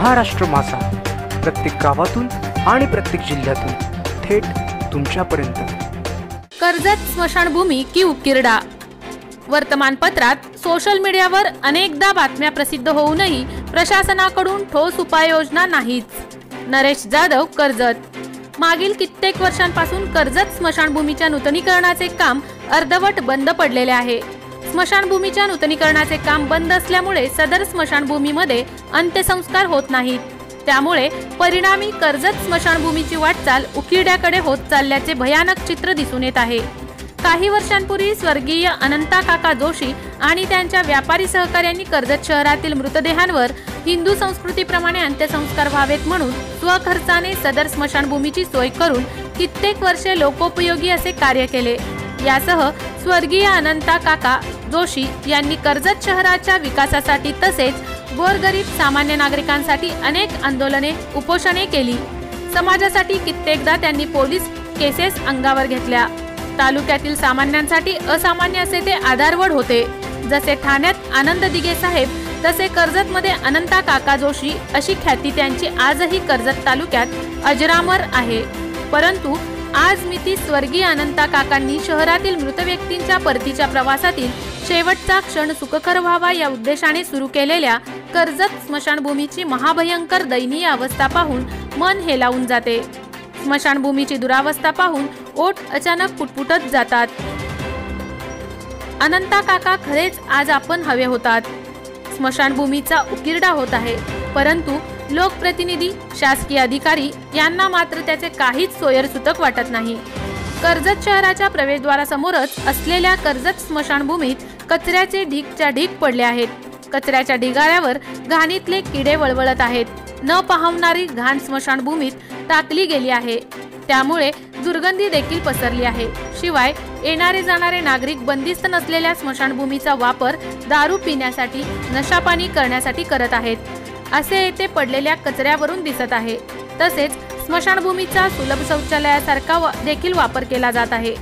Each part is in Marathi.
महाराष्ट्र माझा, प्रत्येक गावातून आणि प्रत्येक जिल्ह्यातून थेट तुमच्यापर्यंत। कर्जत स्मशानभूमी की उकिरडा? वर्तमानपत्रात, सोशल मीडियावर अनेकदा बातम्या प्रसिद्ध होऊनही प्रशासनाकडून ठोस उपाययोजना नाहीच। नरेश जाधव, कर्जत। मागील कित्येक वर्षांपासून कर्जत स्मशानभूमीच्या नूतनीकरणाचे काम अर्धवट बंद पडलेले आहे। स्मशानभूमीच्या नूतनीकरणाचे काम बंद असल्यामुळे सदर स्मशानभूमीमध्ये अंत्यसंस्कार होत नाहीत। त्यामुळे परिणामी कर्जत स्मशानभूमीची वाटचाल उकिरड्याकडे होत चालल्याचे भयानक चित्र दिसून येत आहे। काही वर्षांपूर्वी स्वर्गीय अनंता काका जोशी आणि त्यांच्या व्यापारी सहकाऱ्यांनी कर्जत शहरातील मृतदेहांवर हिंदू संस्कृतीप्रमाणे अंत्यसंस्कार व्हावेत म्हणून स्वखर्चाने सदर स्मशानभूमीची सोय करून कित्येक वर्षे लोकोपयोगी असे कार्य केले। यासह स्वर्गीय अनंता काका जोशी यांनी कर्जत शहराच्या विकासासाठी तसेच गोरगरीब सामान्य नागरिकांसाठी अनेक आंदोलने, उपोषणे केली। समाजासाठी कित्येकदा त्यांनी पोलीस केसेस अंगावर घेतल्या। तालुक्यातील सामान्यांसाठी असामान्य असे ते आधारवड होते। जसे ठाण्यात आनंद दिघे साहेब, तसे कर्जतमध्ये अनंता काका जोशी अशी ख्याती त्यांची आजही कर्जत तालुक्यात अजरामर आहे। परंतु आज मिती स्वर्गीय अनंता काकांनी शहरातील मृत व्यक्तींच्या परतीच्या प्रवासातील शेवटचा क्षण सुखकर व्हावा या उद्देशाने सुरू केलेल्या कर्जत स्मशानभूमीची महाभयंकर दयनीय अवस्था पाहून मन हेलावून जाते। स्मशानभूमीची दुरावस्था पाहून ओठ अचानक पुटपुटत जातात। अनंता काका, खरेच आज आपण हवे होतात। स्मशानभूमीचा उकिरडा होत आहे, परंतु लोकप्रतिनिधी, शासकीय अधिकारी यांना मात्र त्याचे काहीच सोयरसूतक वाटत नाही। कर्जत शहराच्या प्रवेशद्वारासमोरच असलेल्या कर्जत स्मशानभूमीत कचऱ्याचे ढीगच्या ढीग पडले आहेत। कचऱ्याच्या ढिगाऱ्यावर घाणीतले किडे वळवळत आहेत। न पाहवणारी घाण स्मशानभूमीत टाकली गेली आहे, त्यामुळे दुर्गंधी देखील पसरली आहे। शिवाय येणारे जाणारे नागरिक बंदिस्त नसलेल्या स्मशानभूमीचा वापर दारू पिण्यासाठी, नशापानी करण्यासाठी करत आहेत, असे येथे पडलेल्या कचऱ्यावरून दिसत आहे। तसेच स्मशानभूमीचा सुलभ शौचालयासारखा देखील वापर केला जात आहे,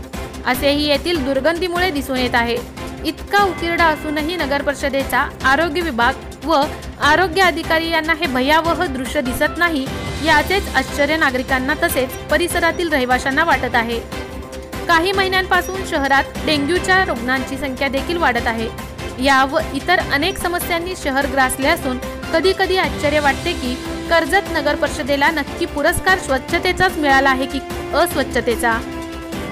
असेही येथील दुर्गंधीमुळे दिसून येत आहे। इतका उकिरडा असूनही नगर परिषदेचा आरोग्य विभाग व आरोग्य अधिकारी यांना हे भयावह दृश्य दिसत नाही, याचेच आश्चर्य नागरिकांना तसेच परिसरातील रहिवाशांना वाटत आहे। काही महिन्यांपासून शहरात डेंग्यूच्या रुग्णांची संख्या देखील वाढत आहे। या व इतर अनेक समस्यांनी शहर ग्रासले असून कधी कधी आश्चर्य वाटते की कर्जत नगर परिषदेला नक्की पुरस्कार स्वच्छतेचाच मिळाला आहे की अस्वच्छतेचा।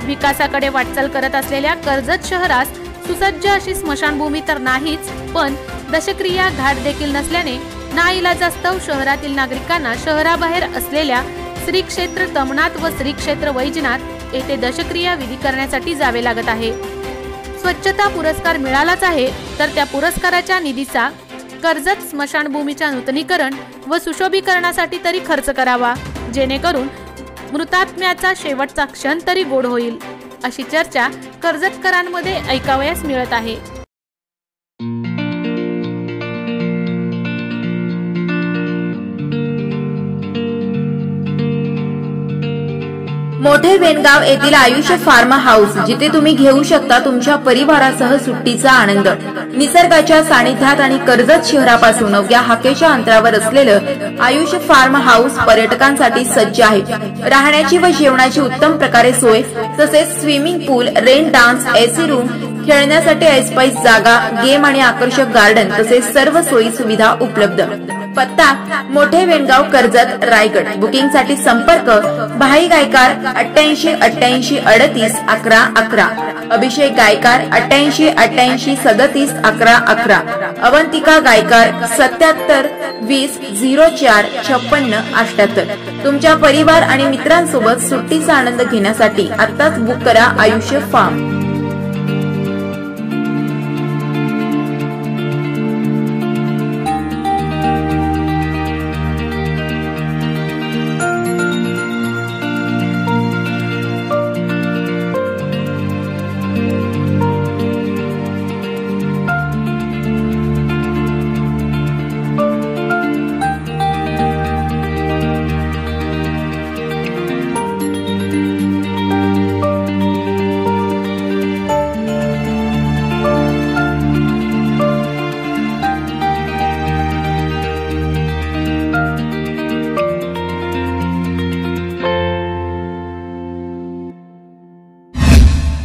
विकासाकडे वाटचाल करत असलेल्या कर्जत शहरास सुसज्ज अशी स्मशानभूमी तर नाहीच, पण दशक्रिया घाट देखील नसल्याने नाईलाजास्तव शहरातील नागरिकांना शहराबाहेर असलेल्या श्री क्षेत्र तमनाथ व श्री क्षेत्र वैजनाथ येथे दशक्रिया विधी करण्यासाठी जावे लागत आहे। स्वच्छता पुरस्कार मिळालाच आहे, तर त्या पुरस्काराच्या निधीचा कर्जत स्मशानभूमीच्या नूतनीकरण व सुशोभीकरणासाठी तरी खर्च करावा, जेणेकरून मृतात्म्याचा शेवटचा क्षण तरी गोड होईल, अशी चर्चा कर्जतकरांमध्ये ऐकावयास मिळत आहे। मोठे वेनगाव येथील आयुष्य फार्म हाऊस, जिथे तुम्ही घेऊ शकता तुमच्या परिवारासह सुट्टीचा आनंद। निसर्गाच्या सानिध्यात आणि कर्जत शहरापासून अवघ्या हाकेच्या अंतरावर असलेलं आयुष्य फार्म हाऊस पर्यटकांसाठी सज्ज आहे। राहण्याची व जेवणाची उत्तम प्रकारे सोय, तसेच स्विमिंग पूल, रेन डान्स, एसी रूम, खेळण्यासाठी ऐसपैस जागा, गेम आणि आकर्षक गार्डन तसेच सर्व सोयी सुविधा उपलब्ध। पत्ता: मोठे वेनगाव, कर्जत, रायगड। बुकिंग साठी संपर्क: भाई गायकार 88 88 38 11 11, अभिषेक गायकार 88 88 37 11 11, अवंतिका गायकार 77 20 04 56 78। तुमच्या परिवार आणि मित्रांसोबत सुट्टीचा आनंद घेण्यासाठी आत्ताच बुक करा आयुष्य फार्म।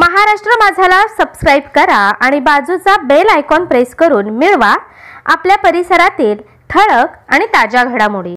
महाराष्ट्र माझाला सबस्क्राईब करा आणि बाजूचा बेल आयकॉन प्रेस करून मिळवा आपल्या परिसरातील ठळक आणि ताज्या घडामोडी।